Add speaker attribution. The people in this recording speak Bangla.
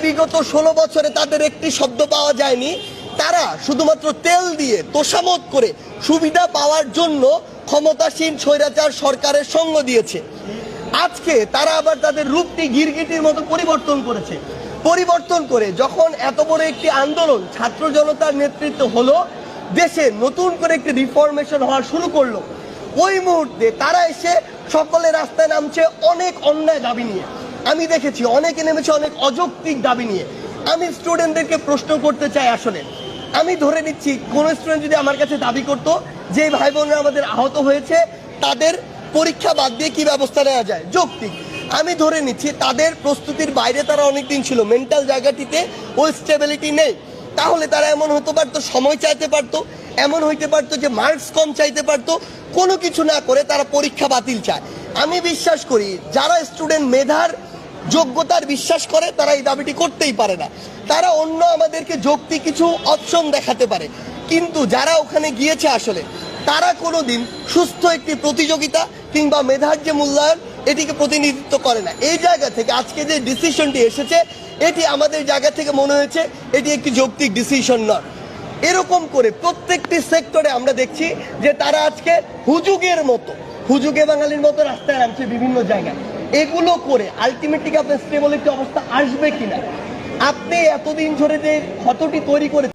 Speaker 1: বিগত 16 বছরে তাদের একটি শব্দ পাওয়া যায়নি। তারা শুধুমাত্র তেল দিয়ে তোষামত করে সুবিধা পাওয়ার জন্য ক্ষমতাসীন স্বৈরাচার সরকারের সঙ্গ দিয়েছে। আজকে তারা আবার তাদের রূপটি গিরগিটির মতো পরিবর্তন করে যখন এত বড় একটি আন্দোলন ছাত্র জনতার নেতৃত্ব হলো, দেশে নতুন করে একটি রিফরমেশন হওয়া শুরু করলো, ওই মুহূর্তে তারা এসে সকলে রাস্তায় নামছে অনেক অন্যায় দাবি নিয়ে। আমি দেখেছি অনেকে নেমেছে অনেক অযৌক্তিক দাবি নিয়ে। আমি স্টুডেন্টদেরকে প্রশ্ন করতে চাই, আসলে আমি ধরে নিচ্ছি কোন স্টুডেন্ট যদি আমার কাছে দাবি করতো যে ভাই বোনরা আমাদের আহত হয়েছে, তাদের পরীক্ষা বাদ দিয়ে কি ব্যবস্থা নেওয়া যায়, যৌক্তিক। আমি ধরে নিচ্ছি তাদের প্রস্তুতির বাইরে তারা অনেকদিন ছিল, মেন্টাল জায়গাটিতে ওই স্টেবিলিটি নেই। তাহলে তারা এমন হতে পারতো, সময় চাইতে পারতো, এমন হইতে পারতো যে মার্কস কম চাইতে পারতো। কোনো কিছু না করে তারা পরীক্ষা বাতিল চায়। আমি বিশ্বাস করি যারা স্টুডেন্ট মেধার যোগ্যতার বিশ্বাস করে তারা এই দাবিটি করতেই পারে না। তারা অন্য আমাদেরকে যৌক্তিক কিছু অপশন দেখাতে পারে, কিন্তু যারা ওখানে গিয়েছে আসলে তারা কোনোদিন সুস্থ একটি প্রতিযোগিতা কিংবা মেধার যে মূল্যায়ন এটিকে প্রতিনিধিত্ব করে না। এই জায়গা থেকে আজকে যে ডিসিশনটি এসেছে, এটি আমাদের জায়গা থেকে মনে হয়েছে এটি একটি যৌক্তিক ডিসিশন নয়। এরকম করে প্রত্যেকটি সেক্টরে আমরা দেখছি যে তারা আজকে হুজুগে বাঙালির মতো রাস্তায় নামছে বিভিন্ন জায়গায়। এগুলো করে আলটিমেটলি আপনার স্টেবল একটি অবস্থা আসবে কিনা, আপনি এতদিন ধরে যে ক্ষতটি তৈরি করেছেন